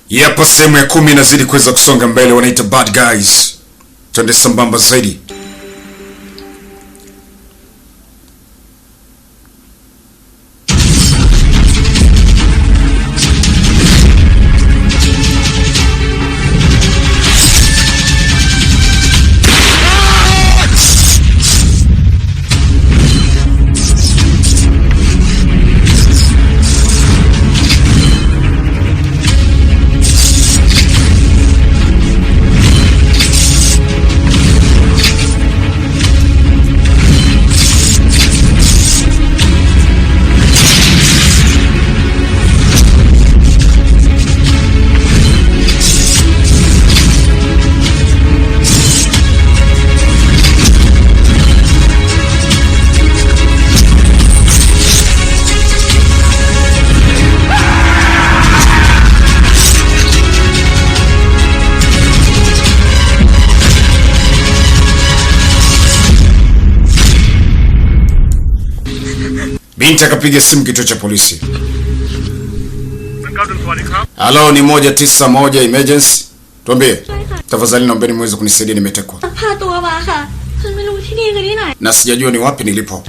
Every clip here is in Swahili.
Yapo sehemu ya 10 inazidi kuweza kusonga mbele, wanaita Bad Guys. Twende sambamba zaidi. Binti akapiga simu kituo cha polisi. Halo, ni 191 emergency. Tuambie. Tafadhali naombeni muweze kunisaidia, nimetekwa. Na sijajua ni wapi nilipo.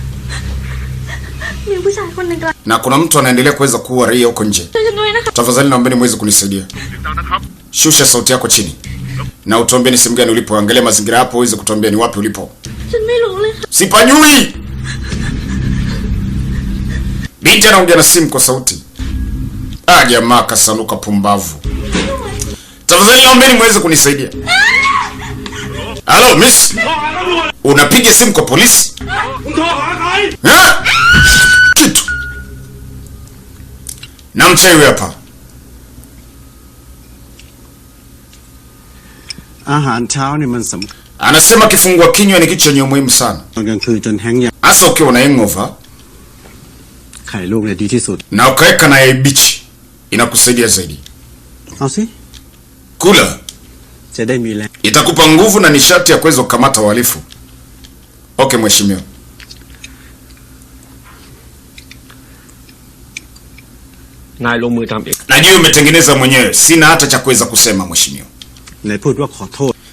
Na kuna mtu anaendelea kuweza kuua raia huko nje. Tafadhali naombeni muweze kunisaidia. Shusha sauti yako chini. Na utuambie ni sehemu gani ulipo. Angalia mazingira hapo uweze kutuambia ni wapi ulipo. Sipajui. Binti anaongea na simu kwa sauti. Jamaa kasanuka pumbavu. Tafadhali naombeni muweze kunisaidia. Halo, miss. Unapiga simu kwa polisi? Kitu. Na mchawi hapa. Anasema kifungua kinywa ni kitu chenye umuhimu sana. Hasa ukiwa na hangover. Na ukaweka na yai bichi inakusaidia zaidi. Kula. Itakupa nguvu na nishati ya kuweza kukamata wahalifu. Okay mheshimiwa. Najua umetengeneza mwenyewe, sina hata cha kuweza kusema mheshimiwa.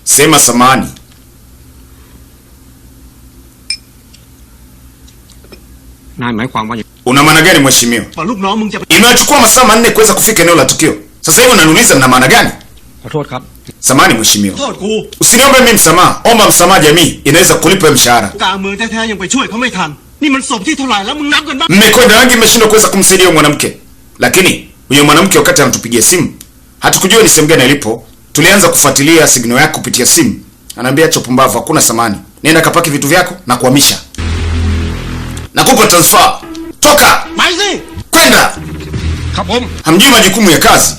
Sema samahani. Una maana gani mheshimiwa? Imechukua masaa 4 kuweza kufika eneo la tukio. Sasa hivi unaniuliza nina maana gani? Samahani mheshimiwa. Usiniombe mimi msamaha, omba msamaha jamii, inaweza kulipa mshahara. Mmekwenda rangi mmeshindwa kuweza kumsaidia mwanamke. Lakini huyo mwanamke wakati anatupigia simu, hatukujua ni sehemu gani alipo. Tulianza kufuatilia signal yako kupitia simu. Ananiambia acha pumbavu, hakuna samani. Nenda kapaki vitu vyako na kuhamisha. Nakupa transfer. Toka! Maizi! Kwenda! Hamjui majukumu ya kazi.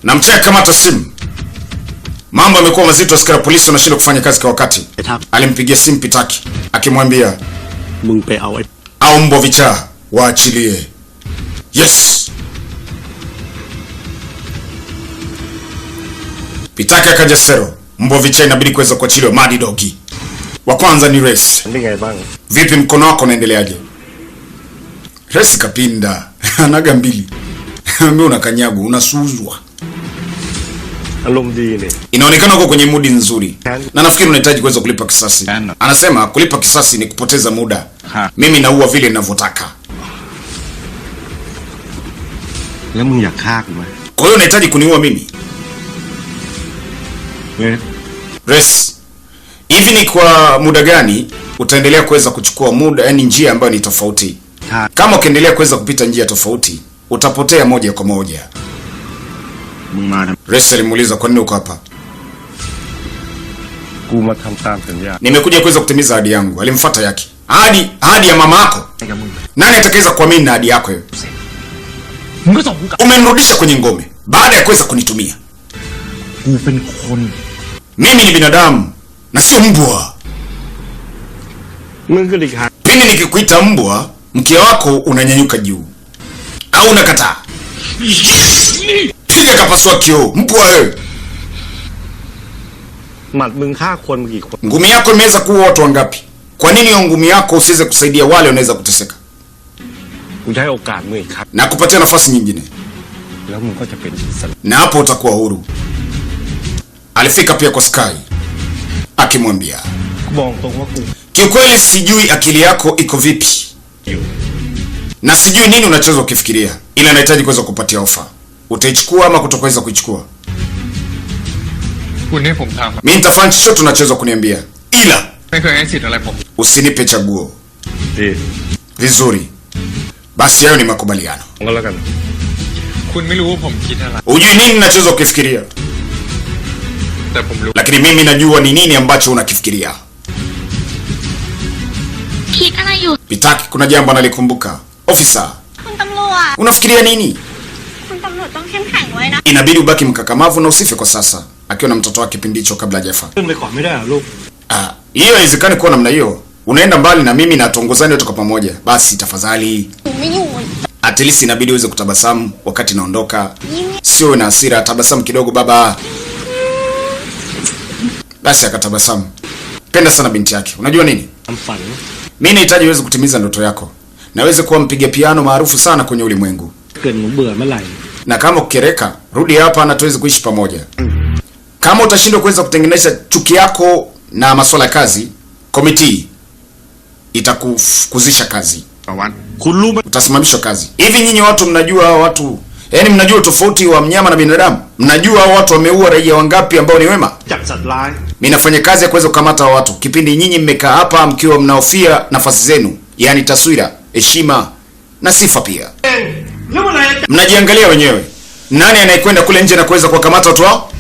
Na mchaya kamata simu. Mambo yamekuwa mazito, askari polisi wanashindwa kufanya kazi kwa wakati. Alimpigia simu Pitaki akimwambia au mbo vichaa waachilie. Yes! Pitaki akaja sero. Mbo vichaa inabidi kuweza kuachiliwa, Madi Dogi. Wa kwanza ni Res. Vipi mkono wako unaendeleaje? Res kapinda. Anaga mbili. Mbe unakanyagu, unasuzwa. Inaonekana uko kwenye mudi nzuri. Na nafikiri unahitaji kuweza kulipa kisasi. Anasema kulipa kisasi ni kupoteza muda. Mimi naua vile ninavyotaka. Kwa hiyo unahitaji kuniua mimi? Res. Hivi ni kwa muda gani utaendelea kuweza kuchukua muda, yani njia ambayo ni tofauti? Kama ukiendelea kuweza kupita njia tofauti, utapotea moja kwa moja. Res alimuuliza kwa nini uko hapa? Nimekuja kuweza kutimiza ahadi yangu. Alimfuata yake. Ahadi ya mama yako. Nani atakayeweza kuamini na ahadi yako hiyo? Umenirudisha kwenye ngome baada ya kuweza kunitumia. Mimi ni binadamu na sio mbwa. Pindi nikikuita mbwa, mkia wako unanyanyuka juu. Au unakataa? Piga kapasua kioo, mbwa wewe. Ngumi yako imeweza kuua watu wangapi? Kwa nini ngumi yako usiweze kusaidia wale wanaweza kuteseka? na kupatia nafasi nyingine, na hapo utakuwa huru. Alifika pia kwa Sky akimwambia, kiukweli sijui akili yako iko vipi na sijui nini unachoweza kufikiria, ila nahitaji kuweza kupatia ofa. Utaichukua ama kutokaweza kuichukua? Mimi nitafanya chochote unachoweza kuniambia, ila usinipe chaguo. Vizuri, basi hayo ni makubaliano. Ujui nini ninachoweza kufikiria, lakini mimi najua ni nini ambacho unakifikiria. Pitaki kuna jambo analikumbuka. Ofisa, unafikiria nini? Inabidi ubaki mkakamavu na usife kwa sasa, akiwa na mtoto wake kipindi hicho kabla hajafa. Hiyo haiwezekani kuwa namna hiyo. Unaenda mbali na mimi na tuongozane wote kwa pamoja. Basi tafadhali. At least inabidi uweze kutabasamu wakati naondoka. Sio na hasira, tabasamu kidogo baba. Basi akatabasamu. Penda sana binti yake. Unajua nini? Mimi nahitaji uweze kutimiza ndoto yako. Na uweze kuwa mpiga piano maarufu sana kwenye ulimwengu. Na kama ukikereka, rudi hapa na tuweze kuishi pamoja. Kama utashindwa kuweza kutengeneza chuki yako na masuala ya kazi, komiti itakufukuzisha kazi. Utasimamishwa kazi. Hivi nyinyi watu mnajua hao watu, yaani mnajua tofauti wa mnyama na binadamu? Mnajua hao watu wameua raia wangapi ambao ni wema? Mimi nafanya kazi ya kuweza kukamata hao watu. Kipindi nyinyi mmekaa hapa mkiwa mnaofia nafasi zenu, yaani taswira, heshima na sifa pia. Mnajiangalia wenyewe. Nani anayekwenda kule nje na kuweza kuwakamata watu wao?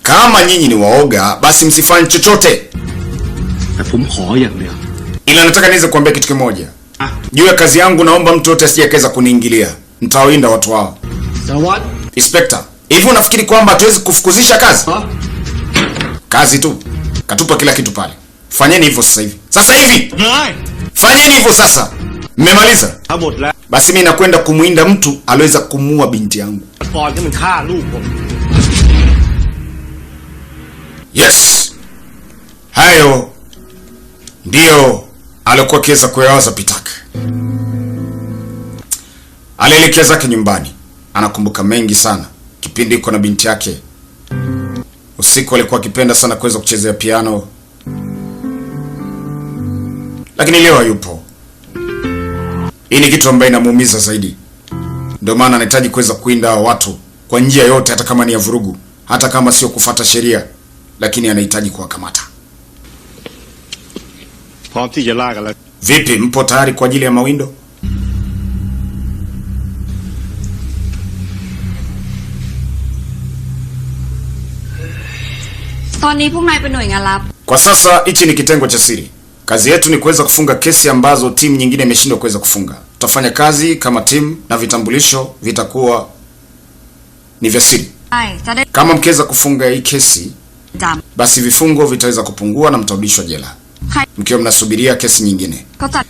Kama nyinyi ni waoga, basi msifanye chochote. Ila nataka niweze kuambia kitu kimoja. Juu ya kazi yangu naomba mtu yote asijekeza kuniingilia. Nitawinda watu wao. Inspector, hivi unafikiri kwamba hatuwezi kufukuzisha kazi? Kazi tu. Katupa kila kitu pale. Fanyeni hivyo sasa hivi. Sasa hivi. Fanyeni hivyo sasa. Mmemaliza? Basi mimi nakwenda kumuinda mtu aliweza kumuua binti yangu. Yes. Hayo ndio alikuwa kiweza kuyawaza Pitaka. Alielekea zake nyumbani. Anakumbuka mengi sana kipindi yuko na binti yake. Usiku alikuwa akipenda sana kuweza kuchezea piano. Lakini leo hayupo. Hii ni kitu ambacho inamuumiza zaidi. Ndio maana anahitaji kuweza kuinda watu kwa njia yote, hata kama ni ya vurugu, hata kama sio kufuata sheria, lakini anahitaji kuwakamata. Vipi, mpo tayari kwa ajili ya mawindo? Kwa sasa hichi ni kitengo cha siri. Kazi yetu ni kuweza kufunga kesi ambazo timu nyingine imeshindwa kuweza kufunga. Tutafanya kazi kama timu na vitambulisho vitakuwa ni vya siri. Kama mkiweza kufunga hii kesi, basi vifungo vitaweza kupungua na mtarudishwa jela, mkiwa mnasubiria kesi nyingine.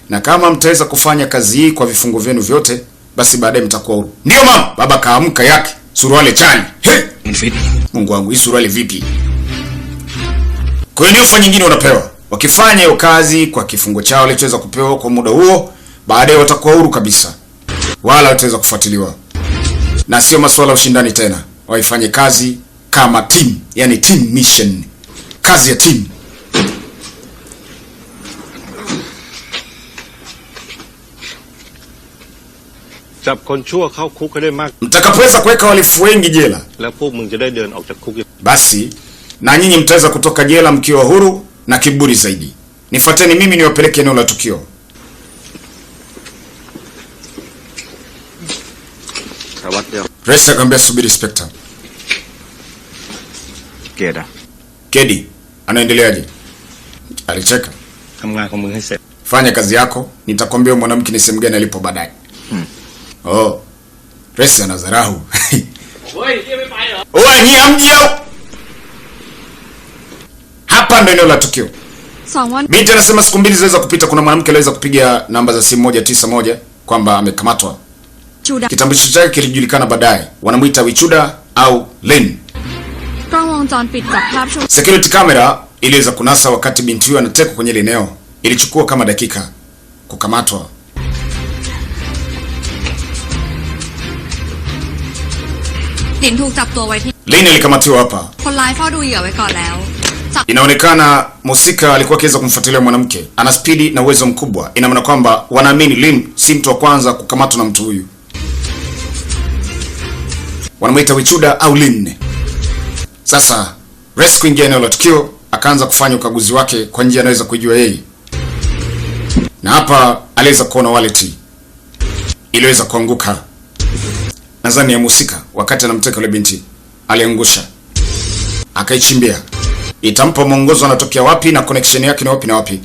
Na kama mtaweza kufanya kazi hii kwa vifungo vyenu vyote, basi baadaye mtakuwa huru. Ndio mama, baba kaamka yake, suruali chani. Mungu wangu, hii suruali vipi? Kwa hiyo ofa nyingine unapewa. Wakifanya hiyo kazi kwa kifungo chao walichoweza kupewa kwa muda huo, baadaye watakuwa huru kabisa. Wala wataweza kufuatiliwa. Na sio masuala ya ushindani tena. Waifanye kazi kama team, yani team mission. Kazi ya team. Mtakapoweza kuweka walifu wengi jela, basi na nyinyi mtaweza kutoka jela mkiwa huru na kiburi zaidi. Nifuateni mimi niwapeleke eneo la tukio. Resa akamwambia subiri inspector. Kedi, anaendeleaje? Alicheka. Fanya kazi yako, nitakwambia mwanamke ni sehemu gani alipo baadaye. Oh. Resa anadharau. Oi, ni amjio. Hapa ndio eneo la tukio. Binti anasema siku mbili zaweza kupita, kuna mwanamke aliweza kupiga namba za simu 191 kwamba amekamatwa. Kitambulisho chake kilijulikana baadaye. Wanamuita Wichuda au Len. Security camera iliweza kunasa wakati binti huyo anatekwa kwenye eneo. Ilichukua kama dakika. kukamatwa. Lin alikamatiwa hapa. Inaonekana Musika alikuwa akiweza kumfuatilia mwanamke. Ana spidi na uwezo mkubwa. Ina maana kwamba wanaamini Lin si mtu wa kwanza kukamatwa na mtu huyu. Wanamuita Wichuda au Lin. Sasa Res kuingia eneo la tukio, akaanza kufanya ukaguzi wake kwa njia anaweza kujua yeye. Na hapa aliweza kuona wallet iliweza kuanguka. Nadhani ya Musika wakati anamteka yule binti. Aliangusha. Akaichimbia. Itampa mwongozo anatokea wapi na connection yake ni wapi na wapi.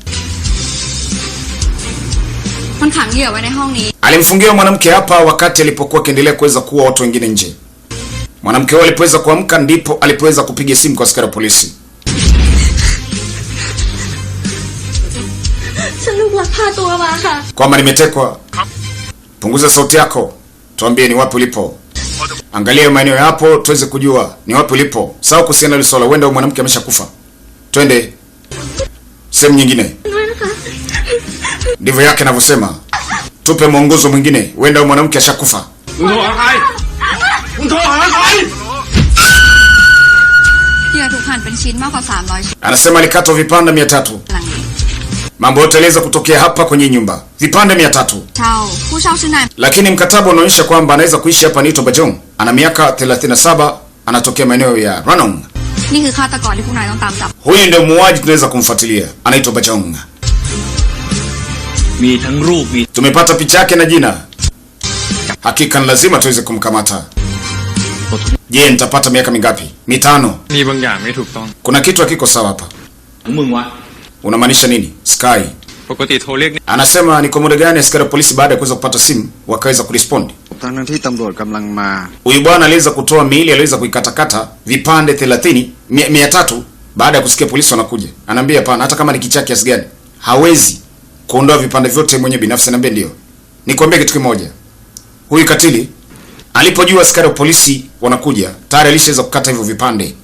Alimfungia mwanamke hapa wakati alipokuwa akiendelea kuweza kuua watu wengine nje. Mwanamke huyo alipoweza kuamka ndipo alipoweza kupiga simu kwa askari polisi. Kwamba nimetekwa. Punguza sauti yako. Tuambie ni wapi ulipo. Angalia maeneo hapo tuweze kujua ni wapi ulipo. Sawa kuhusiana na swala huenda mwanamke ameshakufa. Twende sehemu nyingine. Ndivyo yake anavyosema. Tupe mwongozo mwingine. Huenda mwanamke ashakufa. Anasema alikatwa vipande 300. Mambo yote yaliweza kutokea hapa kwenye nyumba. Vipande 300. Lakini mkataba unaonyesha kwamba anaweza kuishi hapa. Ni Bajong. Ana miaka 37, anatokea maeneo ya Ranong. Huyu ndio muuaji tunaweza kumfuatilia. Anaitwa Bajong. Tumepata picha yake na jina. Hakika lazima tuweze kumkamata. Je, nitapata miaka mingapi? 5. Kuna kitu hakiko sawa hapa. Unamaanisha nini? Sky. Anasema ni kwa muda gani askari polisi baada ya kuweza kupata simu wakaweza kurespond? Huyu bwana aliweza kutoa miili, aliweza kuikatakata vipande 300 baada ya kusikia polisi wanakuja. Anaambia hapana, hata kama ni kichaa kiasi gani hawezi kuondoa vipande vyote mwenyewe binafsi. Anaambia ndio. Nikwambie kitu kimoja. Huyu katili alipojua askari wa polisi wanakuja, tayari alishaweza kukata hivyo vipande.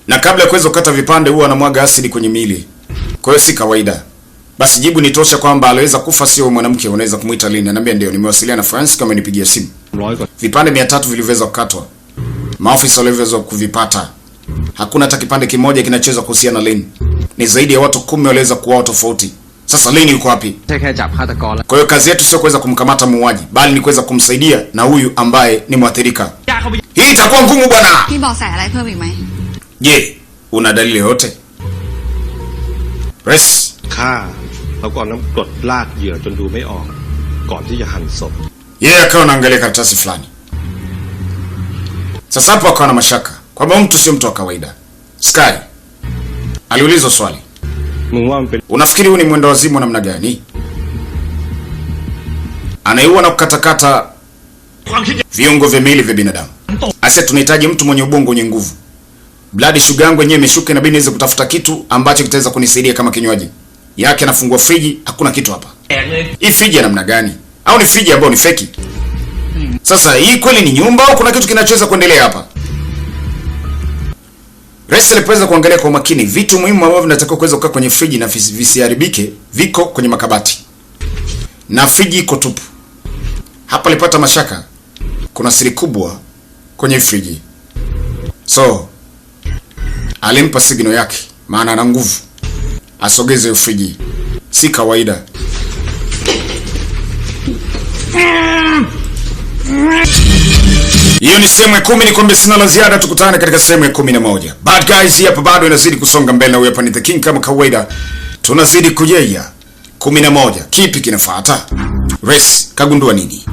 Na kabla ya kuweza kukata vipande huwa anamwaga asidi kwenye miili. Kwa hiyo si kawaida. Basi jibu ni tosha kwamba aliweza kufa sio mwanamke. Unaweza kumuita Lin. Anambia ndio, nimewasiliana na forensic kama nipigia simu. Vipande 300 vilivyoweza kukatwa. Maafisa waliweza kuvipata. Hakuna hata kipande kimoja kinachoweza kuhusiana na Lin. Ni zaidi ya watu 10 waliweza kuuawa tofauti. Sasa Lin yuko wapi? Kwa hiyo kazi yetu sio kuweza kumkamata muuaji, bali ni kuweza kumsaidia na huyu ambaye ni mwathirika. Hii itakuwa ngumu bwana. Je, una dalili yote? Res. Yeye akawa anaangalia karatasi fulani. Sasa hapo akawa na mashaka kwamba mtu sio mtu wa kawaida. Sky aliulizwa swali. Unafikiri huyu ni mwendo wazimu namna gani? Anaiua na kukatakata viungo vya miili vya binadamu. Asa tunahitaji mtu mwenye ubongo wenye nguvu. Blood sugar yangu yenyewe imeshuka, inabidi niweze kutafuta kitu ambacho kitaweza kunisaidia kama kinywaji. Yake anafungua friji, hakuna kitu hapa. Hii friji ya namna gani? Au ni friji ambayo ni feki? Sasa hii kweli ni nyumba au kuna kitu kinachoweza kuendelea hapa? Res alipoweza kuangalia kwa makini vitu muhimu ambavyo vinatakiwa kuweza kukaa kwenye friji na visiharibike viko kwenye makabati. Na friji iko tupu. Hapa alipata mashaka. Kuna siri kubwa kwenye friji. So alimpa signal yake, maana ana nguvu. Asogeze friji. Si kawaida. Hiyo ni sehemu ya 10. Nikwambia sina la ziada, tukutane katika sehemu ya 11. Bad guys hapa bado inazidi kusonga mbele na huyu hapa ni The King kama kawaida. Tunazidi kujeya 11. Kipi kinafuata? Res kagundua nini?